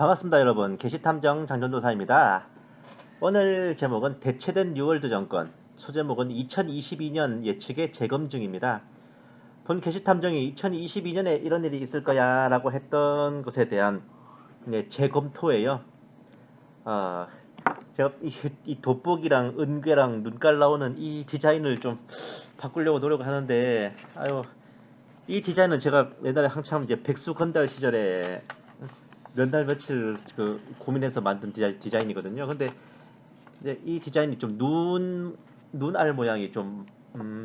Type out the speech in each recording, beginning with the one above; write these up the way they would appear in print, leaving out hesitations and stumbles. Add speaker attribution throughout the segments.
Speaker 1: 반갑습니다 여러분. 게시탐정 장전도사입니다. 오늘 제목은 대체된 뉴월드 정권, 소제목은 2022년 예측의 재검증입니다. 본 게시탐정이 2022년에 이런 일이 있을 거야 라고 했던 것에 대한 재검토예요. 제가 이 돋보기랑 은괴랑 눈깔 나오는 이 디자인을 좀 바꾸려고 노력을 하는데, 이 디자인은 제가 옛날에 한참 이제 백수 건달 시절에 몇 달 며칠 고민해서 만든 디자인이거든요. 근데 이제 이 디자인이 좀 눈알 모양이 좀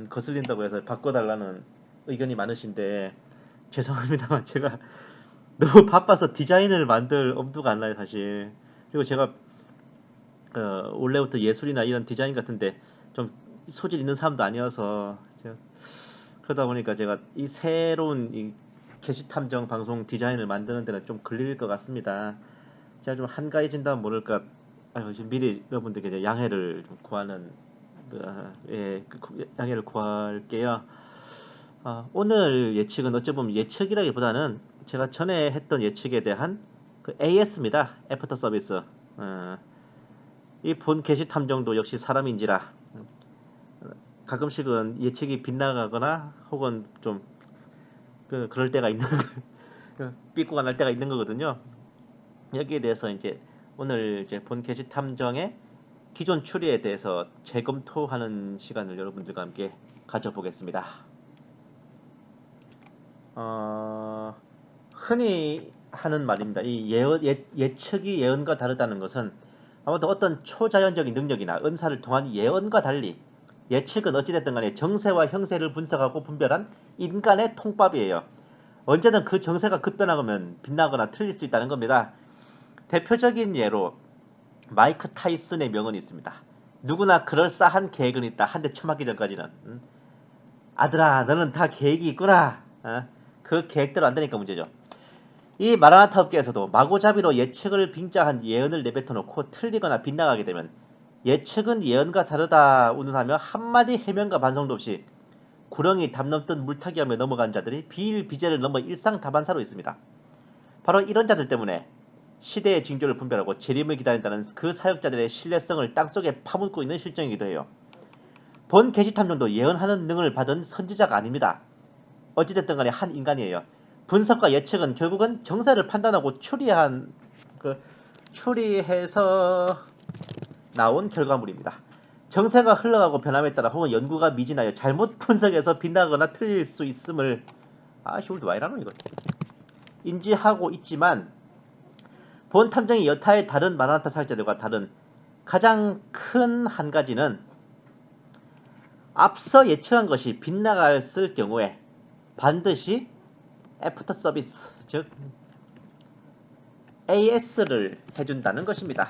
Speaker 1: 거슬린다고 해서 바꿔달라는 의견이 많으신데, 죄송합니다만 제가 너무 바빠서 디자인을 만들 엄두가 안 나요 사실. 그리고 제가 원래부터 예술이나 이런 디자인 같은데 좀 소질 있는 사람도 아니어서 그러다 보니까 제가 이 새로운 이 게시탐정 방송 디자인을 만드는 데는 좀 걸릴 것 같습니다. 제가 좀 한가해진다면 모를까, 지금 미리 여러분들께 이제 양해를 좀 구하는, 양해를 구할게요. 오늘 예측은 어찌 보면 예측이라기보다는 제가 전에 했던 예측에 대한 AS입니다. 애프터 서비스. 이 본 게시탐정도 역시 사람인지라 가끔씩은 예측이 빗나가거나 혹은 좀 그럴 때가 있는 삐꾸가 날 때가 있는 거거든요. 여기에 대해서 이제 오늘 이제 본 게시 탐정의 기존 추리에 대해서 재검토하는 시간을 여러분들과 함께 가져보겠습니다. 흔히 하는 말입니다. 이 예측이 예언과 다르다는 것은 아무튼 어떤 초자연적인 능력이나 은사를 통한 예언과 달리 예측은 어찌됐든 간에 정세와 형세를 분석하고 분별한 인간의 통밥이에요. 언제든 그 정세가 급변하면 빛나거나 틀릴 수 있다는 겁니다. 대표적인 예로 마이크 타이슨의 명언이 있습니다. 누구나 그럴싸한 계획은 있다. 한 대 쳐맞기 전까지는. 아들아, 너는 다 계획이 있구나. 그 계획대로 안 되니까 문제죠. 이 마라나타 업계에서도 마구잡이로 예측을 빙자한 예언을 내뱉어놓고 틀리거나 빗나가게 되면 예측은 예언과 다르다 운운하며 한마디 해명과 반성도 없이 구렁이 담 넘듯 물타기하며 넘어간 자들이 비일비재를 넘어 일상다반사로 있습니다. 바로 이런 자들 때문에 시대의 징조를 분별하고 재림을 기다린다는 그 사역자들의 신뢰성을 땅속에 파묻고 있는 실정이기도 해요. 본 게시탐정도 예언하는 능을 받은 선지자가 아닙니다. 어찌됐든 간에 한 인간이에요. 분석과 예측은 결국은 정세를 판단하고 추리해서 나온 결과물입니다. 정세가 흘러가고 변함에 따라 혹은 연구가 미진하여 잘못 분석해서 빗나거나 틀릴 수 있음을 홀드 와이라노 이거 인지하고 있지만 본 탐정이 여타의 다른 마라나타 사역자들과 다른 가장 큰 한 가지는 앞서 예측한 것이 빗나갔을 경우에 반드시 애프터 서비스, 즉 AS를 해준다는 것입니다.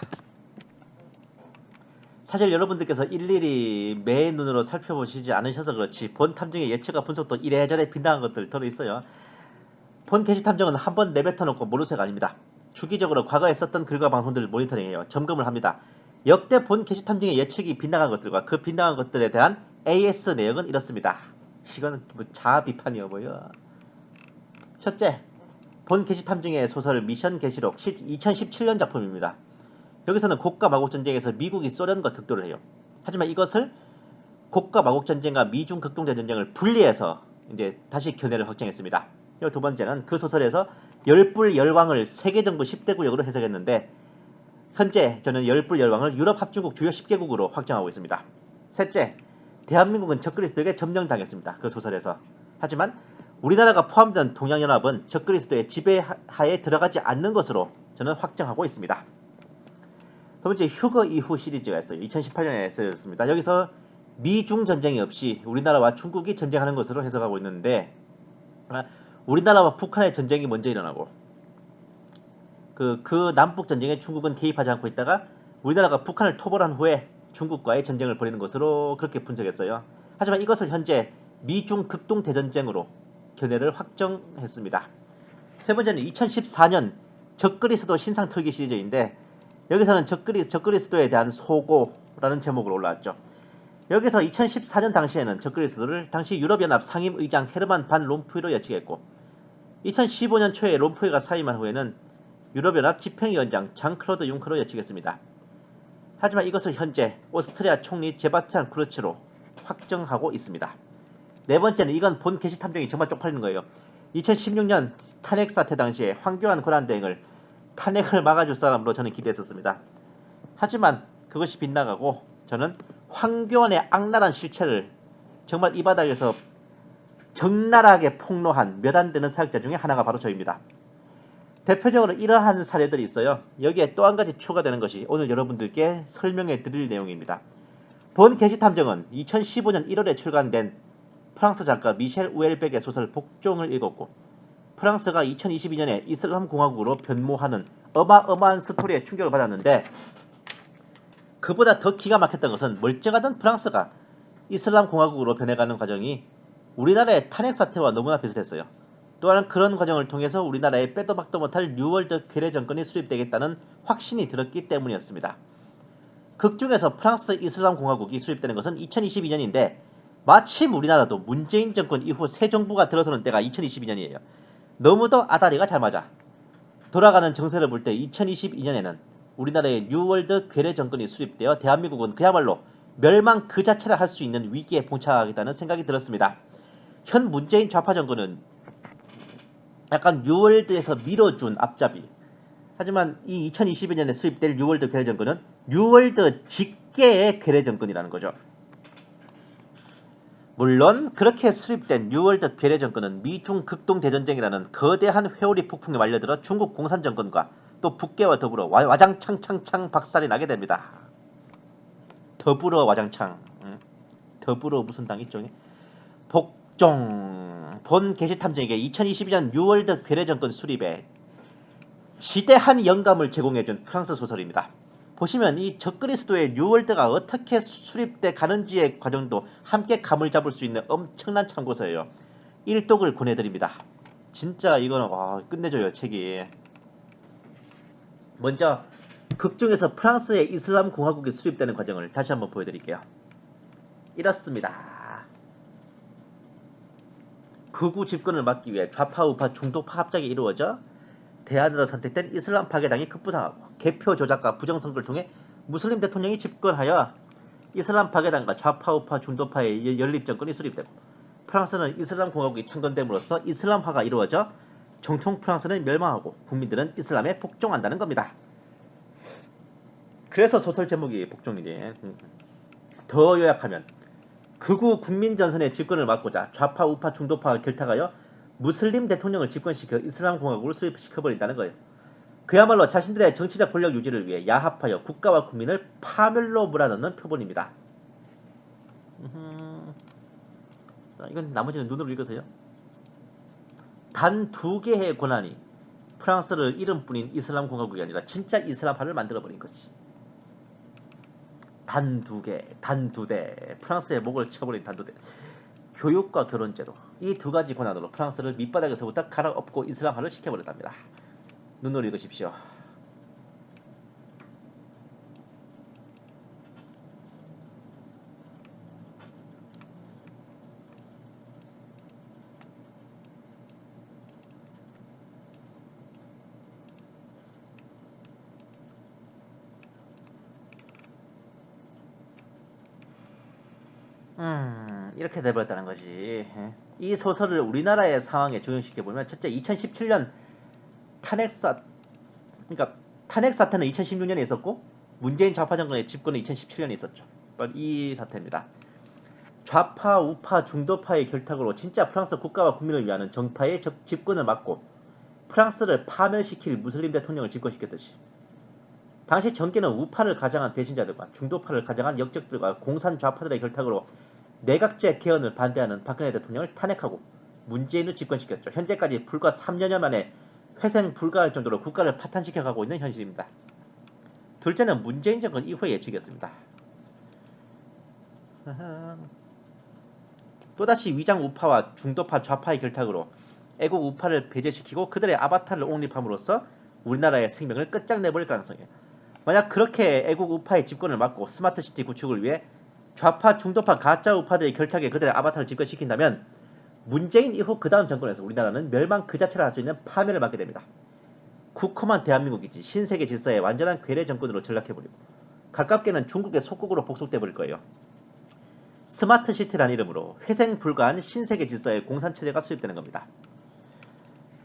Speaker 1: 사실 여러분들께서 일일이 매 눈으로 살펴보시지 않으셔서 그렇지 본 탐정의 예측과 분석도 이래저래 빗나간 것들 들어있어요. 본 게시 탐정은 한번 내뱉어놓고 모르쇠가 아닙니다. 주기적으로 과거에 썼던 글과 방송들을 모니터링해요. 점검을 합니다. 역대 본 게시 탐정의 예측이 빗나간 것들과 그 빗나간 것들에 대한 AS 내역은 이렇습니다. 이거는 뭐 자아 비판이어 보여. 첫째, 본 게시 탐정의 소설 미션 게시록 2017년 작품입니다. 여기서는 곡과 마곡 전쟁에서 미국이 소련과 격돌을 해요. 하지만 이것을 곡과 마곡 전쟁과 미중 극동 대전쟁을 분리해서 이제 다시 견해를 확정했습니다. 두 번째는 그 소설에서 열불 열왕을 세계 정부 10대 구역으로 해석했는데 현재 저는 열불 열왕을 유럽 합중국 주요 10개국으로 확정하고 있습니다. 셋째, 대한민국은 적그리스도에게 점령당했습니다. 그 소설에서. 하지만 우리나라가 포함된 동양연합은 적그리스도의 지배하에 들어가지 않는 것으로 저는 확정하고 있습니다. 두 번째, 휴거 이후 시리즈가 있어요. 2018년에 쓰였습니다. 여기서 미중 전쟁이 없이 우리나라와 중국이 전쟁하는 것으로 해석하고 있는데 우리나라와 북한의 전쟁이 먼저 일어나고 그 남북 전쟁에 중국은 개입하지 않고 있다가 우리나라가 북한을 토벌한 후에 중국과의 전쟁을 벌이는 것으로 그렇게 분석했어요. 하지만 이것을 현재 미중 극동 대전쟁으로 견해를 확정했습니다. 세 번째는 2014년 적그리스도 신상 털기 시리즈인데 여기서는 적그리스도에 대한 소고라는 제목으로 올라왔죠. 여기서 2014년 당시에는 적그리스도를 당시 유럽연합 상임의장 헤르만 반 롬푸이로 예측했고 2015년 초에 롬푸이가 사임한 후에는 유럽연합 집행위원장 장클로드 융커로 예측했습니다. 하지만 이것을 현재 오스트리아 총리 제바스찬 쿠르츠로 확정하고 있습니다. 네 번째는 이건 본 게시 탐정이 정말 쪽팔리는 거예요. 2016년 탄핵 사태 당시에 황교안 권한대행을 탄핵을 막아줄 사람으로 저는 기대했었습니다. 하지만 그것이 빗나가고 저는 황교안의 악랄한 실체를 정말 이 바닥에서 적나라하게 폭로한 몇 안 되는 사역자 중에 하나가 바로 저입니다. 대표적으로 이러한 사례들이 있어요. 여기에 또 한 가지 추가되는 것이 오늘 여러분들께 설명해 드릴 내용입니다. 본 게시탐정은 2015년 1월에 출간된 프랑스 작가 미셸 우엘백의 소설 복종을 읽었고 프랑스가 2022년에 이슬람 공화국으로 변모하는 어마어마한 스토리에 충격을 받았는데 그보다 더 기가 막혔던 것은 멀쩡하던 프랑스가 이슬람 공화국으로 변해가는 과정이 우리나라의 탄핵 사태와 너무나 비슷했어요. 또한 그런 과정을 통해서 우리나라에 빼도 박도 못할 뉴월드 괴뢰 정권이 수립되겠다는 확신이 들었기 때문이었습니다. 극중에서 프랑스 이슬람 공화국이 수립되는 것은 2022년인데 마침 우리나라도 문재인 정권 이후 새 정부가 들어서는 때가 2022년이에요. 너무도 아다리가 잘 맞아. 돌아가는 정세를 볼 때 2022년에는 우리나라의 뉴월드 괴뢰 정권이 수립되어 대한민국은 그야말로 멸망 그 자체를 할 수 있는 위기에 봉착하겠다는 생각이 들었습니다. 현 문재인 좌파 정권은 약간 뉴월드에서 밀어준 앞잡이. 하지만 이 2022년에 수립될 뉴월드 괴뢰 정권은 뉴월드 직계의 괴뢰 정권이라는 거죠. 물론 그렇게 수립된 뉴월드 괴뢰 정권은 미중 극동대전쟁이라는 거대한 회오리 폭풍에 말려들어 중국 공산정권과 또 북계와 더불어 와장창창창 박살이 나게 됩니다. 더불어 와장창, 더불어 무슨 당 있죠? 복종. 본 게시탐정에게 2022년 뉴월드 괴뢰 정권 수립에 지대한 영감을 제공해준 프랑스 소설입니다. 보시면 이 적그리스도의 뉴월드가 어떻게 수립돼 가는지의 과정도 함께 감을 잡을 수 있는 엄청난 참고서예요. 일독을 권해드립니다. 진짜 이거는 끝내줘요 책이. 먼저 극중에서 프랑스의 이슬람 공화국이 수립되는 과정을 다시 한번 보여드릴게요. 이렇습니다. 극우 집권을 막기 위해 좌파 우파 중도파 합작이 이루어져 대안으로 선택된 이슬람 파괴당이 급부상하고 개표 조작과 부정선거를 통해 무슬림 대통령이 집권하여 이슬람 파괴당과 좌파 우파 중도파의 연립정권이 수립되고 프랑스는 이슬람 공화국이 창건됨으로써 이슬람화가 이루어져 정통 프랑스는 멸망하고 국민들은 이슬람에 복종한다는 겁니다. 그래서 소설 제목이 복종이지. 더 요약하면 극우 국민전선의 집권을 막고자 좌파 우파 중도파가 결탁하여 무슬림 대통령을 집권시켜 이슬람 공화국을 수립시켜버린다는 거예요. 그야말로 자신들의 정치적 권력 유지를 위해 야합하여 국가와 국민을 파멸로 몰아넣는 표본입니다. 이건 나머지는 눈으로 읽으세요. 단 두 개의 권한이 프랑스를 이름뿐인 이슬람 공화국이 아니라 진짜 이슬람화를 만들어버린 거지. 단 두 개, 단 두 대, 프랑스의 목을 쳐버린 단 두 대. 교육과 결혼제도, 이 두 가지 권한으로 프랑스를 밑바닥에서부터 갈아엎고 이슬람화를 시켜버렸답니다. 눈으로 읽으십시오. 이렇게 돼버렸다는 거지. 이 소설을 우리나라의 상황에 적용시켜보면 첫째 2017년 그러니까 탄핵 사태는 2016년에 있었고 문재인 좌파 정권의 집권은 2017년에 있었죠. 이 사태입니다. 좌파, 우파, 중도파의 결탁으로 진짜 프랑스 국가와 국민을 위하는 정파의 집권을 막고 프랑스를 파멸시킬 무슬림 대통령을 집권시켰듯이 당시 정계는 우파를 가장한 배신자들과 중도파를 가장한 역적들과 공산 좌파들의 결탁으로 내각제 개헌을 반대하는 박근혜 대통령을 탄핵하고 문재인을 집권시켰죠. 현재까지 불과 3년여 만에 회생 불가할 정도로 국가를 파탄시켜가고 있는 현실입니다. 둘째는 문재인 정권 이후의 예측이었습니다. 또다시 위장 우파와 중도파 좌파의 결탁으로 애국 우파를 배제시키고 그들의 아바타를 옹립함으로써 우리나라의 생명을 끝장내버릴 가능성이에요. 만약 그렇게 애국 우파의 집권을 막고 스마트시티 구축을 위해 좌파 중도파 가짜 우파들의 결탁에 그들의 아바타를 집권시킨다면 문재인 이후 그 다음 정권에서 우리나라는 멸망 그 자체를 할 수 있는 파멸을 맞게 됩니다. 국호만 대한민국이지 신세계 질서의 완전한 괴뢰 정권으로 전락해버리고 가깝게는 중국의 속국으로 복속돼버릴 거예요. 스마트 시티라는 이름으로 회생 불가한 신세계 질서의 공산체제가 수립되는 겁니다.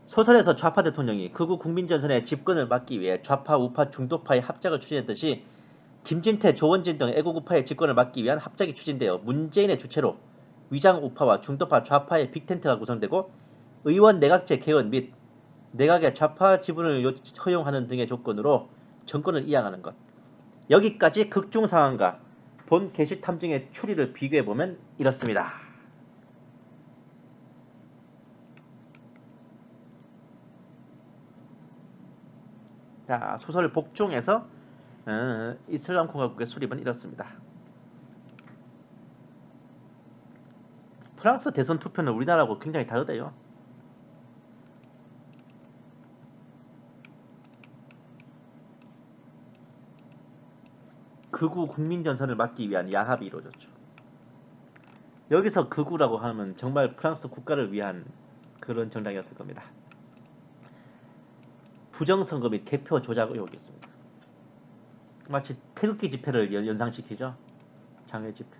Speaker 1: 소설에서 좌파 대통령이 극우 국민전선의 집권을 막기 위해 좌파, 우파, 중도파의 합작을 추진했듯이 김진태, 조원진 등 애국우파의 집권을 막기 위한 합작이 추진되어 문재인의 주체로 위장 우파와 중도파 좌파의 빅텐트가 구성되고 의원 내각제 개헌 및 내각의 좌파 지분을 허용하는 등의 조건으로 정권을 이양하는 것. 여기까지 극중 상황과 본 게시 탐정의 추리를 비교해보면 이렇습니다. 자, 소설 복중에서 이슬람 공화국의 수립은 이렇습니다. 프랑스 대선 투표는 우리나라하고 굉장히 다르대요. 극우 국민전선을 막기 위한 야합이 이루어졌죠. 여기서 극우라고 하면 정말 프랑스 국가를 위한 그런 정당이었을 겁니다. 부정선거 및 개표 조작 의혹이 있습니다. 마치 태극기 집회를 연상시키죠. 장외 집회.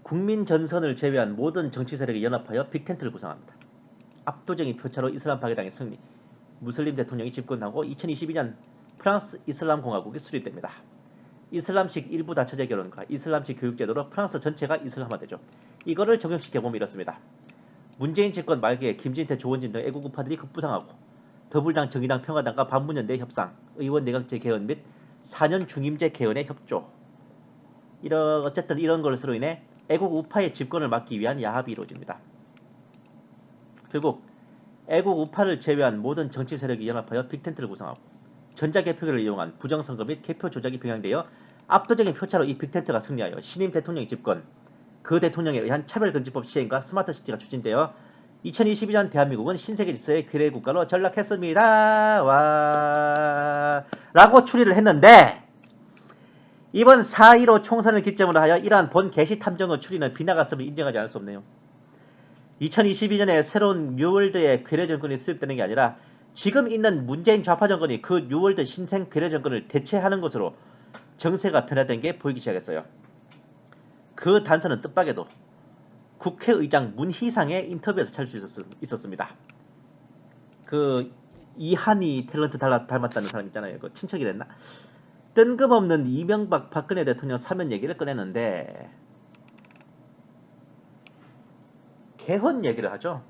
Speaker 1: 국민전선을 제외한 모든 정치 세력이 연합하여 빅텐트를 구성합니다. 압도적인 표차로 이슬람 파괴당의 승리, 무슬림 대통령이 집권하고 2022년 프랑스 이슬람 공화국이 수립됩니다. 이슬람식 일부 다처제 결혼과 이슬람식 교육제도로 프랑스 전체가 이슬람화되죠. 이거를 적용시켜보면 이렇습니다. 문재인 집권 말기에 김진태, 조원진 등 애국우파들이 급부상하고 더불당, 정의당, 평화당과 반문연대 협상, 의원 내각제 개헌 및 4년 중임제 개헌에 협조. 어쨌든 이런 것으로 인해 애국우파의 집권을 막기 위한 야합이 이루어집니다. 결국 애국우파를 제외한 모든 정치 세력이 연합하여 빅텐트를 구성하고 전자개표기를 이용한 부정선거 및 개표 조작이 병행되어 압도적인 표차로 이 빅텐트가 승리하여 신임 대통령이 집권, 그 대통령에 의한 차별금지법 시행과 스마트시티가 추진되어 2022년 대한민국은 신세계 질서의 괴뢰 국가로 전락했습니다. 와... 라고 추리를 했는데 이번 4.15 총선을 기점으로 하여 이러한 본 게시 탐정의 추리는 비나갔음을 인정하지 않을 수 없네요. 2022년에 새로운 뉴월드의 괴뢰 정권이 수립되는 게 아니라 지금 있는 문재인 좌파 정권이 그 뉴월드 신생 괴뢰 정권을 대체하는 것으로 정세가 변화된 게 보이기 시작했어요. 그 단서는 뜻밖에도 국회의장 문희상의 인터뷰에서 찾을 수 있었습니다. 그 이한이 탤런트 닮았다는 사람 있잖아요. 그 친척이 됐나? 뜬금없는 이명박 박근혜 대통령 사면 얘기를 꺼냈는데 개헌 얘기를 하죠.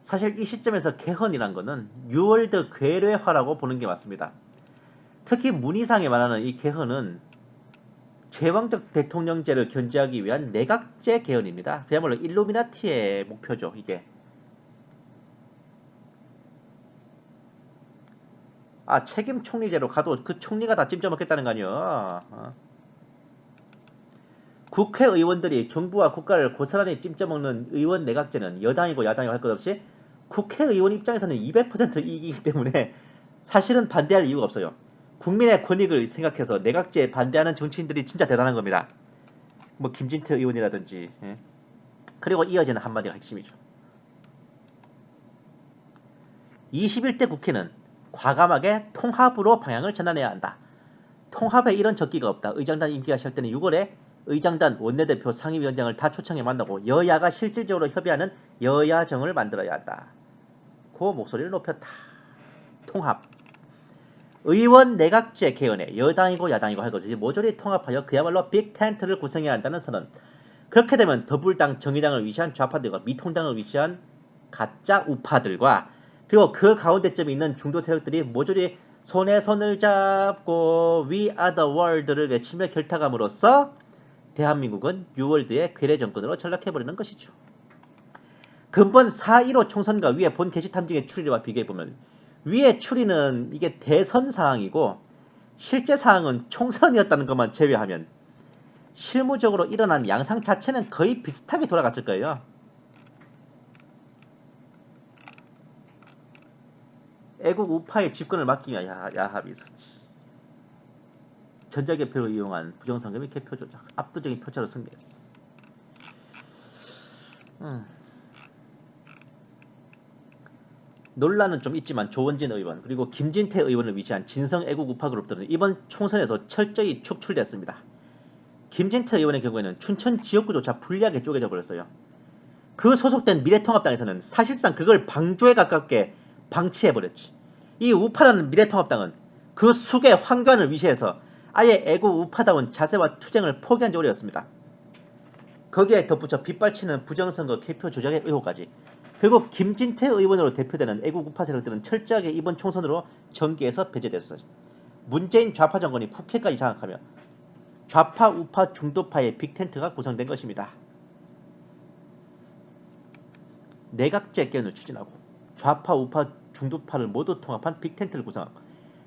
Speaker 1: 사실 이 시점에서 개헌이란 거는 뉴월드 괴뢰화라고 보는 게 맞습니다. 특히 문희상이 말하는 이 개헌은 제왕적 대통령제를 견제하기 위한 내각제 개헌입니다. 그야말로 일루미나티의 목표죠. 이게. 책임 총리제로 가도 그 총리가 다 찜쪄먹겠다는 거 아니요. 국회의원들이 정부와 국가를 고스란히 찜쪄먹는 의원 내각제는 여당이고 야당이고 할 것 없이 국회의원 입장에서는 200% 이익이기 때문에 사실은 반대할 이유가 없어요. 국민의 권익을 생각해서 내각제에 반대하는 정치인들이 진짜 대단한 겁니다. 뭐 김진태 의원이라든지. 예. 그리고 이어지는 한마디가 핵심이죠. 21대 국회는 과감하게 통합으로 방향을 전환해야 한다. 통합에 이런 적기가 없다. 의장단 임기가 시작할 때는 6월에 의장단, 원내대표, 상임위원장을 다 초청해 만나고 여야가 실질적으로 협의하는 여야정을 만들어야 한다. 그 목소리를 높였다. 통합. 의원 내각제 개헌에 여당이고 야당이고 할 것이지 모조리 통합하여 그야말로 빅텐트를 구성해야 한다는 선언. 그렇게 되면 더불당, 정의당을 위시한 좌파들과 미통당을 위시한 가짜 우파들과 그리고 그 가운데쯤에 있는 중도 세력들이 모조리 손에 손을 잡고 We are the world를 외치며 결탁함으로써 대한민국은 뉴월드의 괴뢰 정권으로 전락해버리는 것이죠. 근본 4.15 총선과 위에 본 게시 탐정의 추리와 비교해보면 위의 추리는 이게 대선 상황이고 실제 상황은 총선이었다는 것만 제외하면 실무적으로 일어난 양상 자체는 거의 비슷하게 돌아갔을 거예요. 애국 우파의 집권을 막기 위한 야합이 있었지. 전자개표를 이용한 부정선거 및 개표 조작, 압도적인 표차로 승리했어. 논란은 좀 있지만 조원진 의원 그리고 김진태 의원을 위시한 진성 애국 우파 그룹들은 이번 총선에서 철저히 축출됐습니다. 김진태 의원의 경우에는 춘천 지역구조차 불리하게 쪼개져 버렸어요. 그 소속된 미래통합당에서는 사실상 그걸 방조에 가깝게 방치해버렸지. 이 우파라는 미래통합당은 그 숙의 황교안을 위시해서 아예 애국 우파다운 자세와 투쟁을 포기한 지 오래였습니다. 거기에 덧붙여 빗발치는 부정선거 개표 조작의 의혹까지. 결국 김진태 의원으로 대표되는 애국 우파 세력들은 철저하게 이번 총선으로 정계에서 배제됐어요. 문재인 좌파 정권이 국회까지 장악하며 좌파 우파 중도파의 빅텐트가 구성된 것입니다. 내각제 개헌을 추진하고 좌파 우파 중도파를 모두 통합한 빅텐트를 구성하고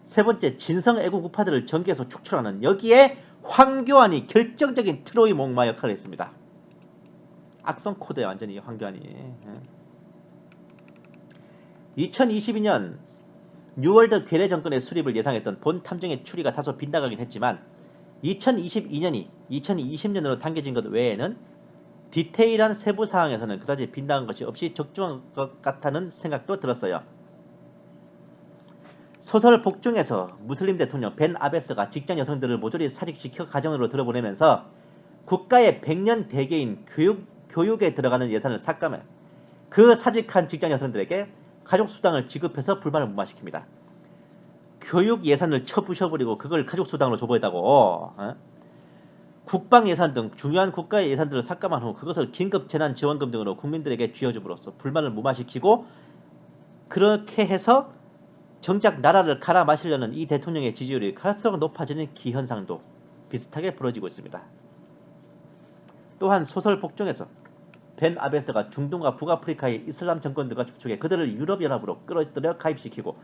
Speaker 1: 세 번째 진성 애국 우파들을 정계에서 축출하는 여기에 황교안이 결정적인 트로이 목마 역할을 했습니다. 악성 코드에 완전히 황교안이. 2022년 뉴월드 괴뢰 정권의 수립을 예상했던 본 탐정의 추리가 다소 빗나가긴 했지만 2022년이 2020년으로 당겨진 것 외에는 디테일한 세부 사항에서는 그다지 빗나간 것이 없이 적중한 것 같다는 생각도 들었어요. 소설 복중에서 무슬림 대통령 벤 아베스가 직장 여성들을 모조리 사직시켜 가정으로 들어보내면서 국가의 100년 대계인 교육에 들어가는 예산을 삭감해 그 사직한 직장 여성들에게 가족수당을 지급해서 불만을 무마시킵니다. 교육 예산을 쳐부셔버리고 그걸 가족수당으로 줘버렸다고. 국방 예산 등 중요한 국가의 예산들을 삭감한 후 그것을 긴급재난지원금 등으로 국민들에게 쥐어줌으로써 불만을 무마시키고 그렇게 해서 정작 나라를 갈아 마시려는 이 대통령의 지지율이 갈수록 높아지는 기현상도 비슷하게 벌어지고 있습니다. 또한 소설 복중에서 벤 아베스가 중동과 북아프리카의 이슬람 정권들과 접촉해 그들을 유럽연합으로 끌어들여 가입시키고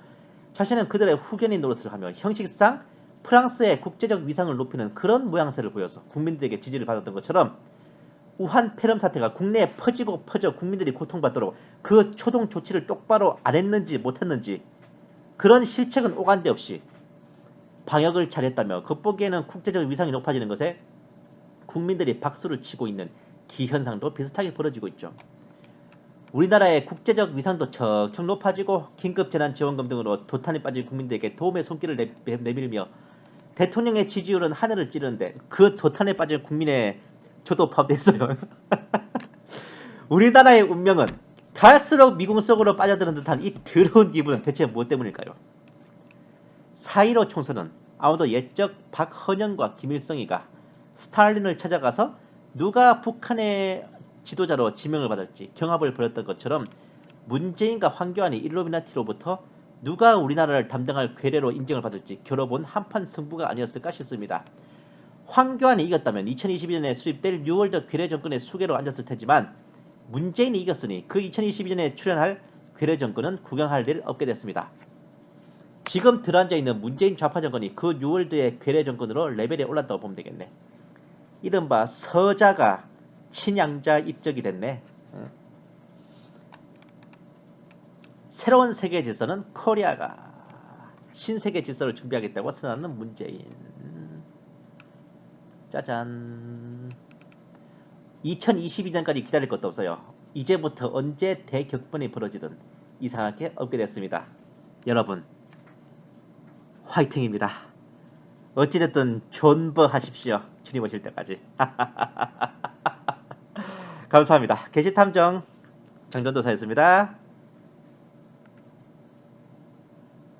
Speaker 1: 자신은 그들의 후견인 노릇을 하며 형식상 프랑스의 국제적 위상을 높이는 그런 모양새를 보여서 국민들에게 지지를 받았던 것처럼 우한 폐렴 사태가 국내에 퍼지고 퍼져 국민들이 고통받도록 그 초동 조치를 똑바로 안 했는지 못했는지 그런 실책은 오간데 없이 방역을 잘했다며 겉보기에는 국제적 위상이 높아지는 것에 국민들이 박수를 치고 있는 기현상도 비슷하게 벌어지고 있죠. 우리나라의 국제적 위상도 척척 높아지고 긴급재난지원금 등으로 도탄에 빠진 국민들에게 도움의 손길을 내밀며 대통령의 지지율은 하늘을 찌르는데 그 도탄에 빠진 국민의 저도 포함됐어요. 우리나라의 운명은 갈수록 미궁 속으로 빠져드는 듯한 이 더러운 기분은 대체 무엇 때문일까요? 4.15 총선은 아무도 옛적 박헌영과 김일성이가 스탈린을 찾아가서 누가 북한의 지도자로 지명을 받을지 경합을 벌였던 것처럼 문재인과 황교안이 일루미나티로부터 누가 우리나라를 담당할 괴뢰로 인정을 받을지 겨뤄본 한판 승부가 아니었을까 싶습니다. 황교안이 이겼다면 2022년에 수립될 뉴월드 괴뢰 정권의 수계로 앉았을 테지만 문재인이 이겼으니 그 2022년에 출연할 괴뢰 정권은 구경할 일 없게 됐습니다. 지금 들어앉아 있는 문재인 좌파 정권이 그 뉴월드의 괴뢰 정권으로 레벨에 올랐다고 보면 되겠네. 이른바 서자가 친양자 입적이 됐네. 새로운 세계 질서는 코리아가 신세계 질서를 준비하겠다고 선언하는 문재인. 짜잔. 2022년까지 기다릴 것도 없어요. 이제부터 언제 대격변이 벌어지든 이상하게 없게 됐습니다. 여러분 화이팅입니다. 어찌됐든 존버하십시오. 주님 오실 때까지. 감사합니다. 게시탐정 장전도사였습니다.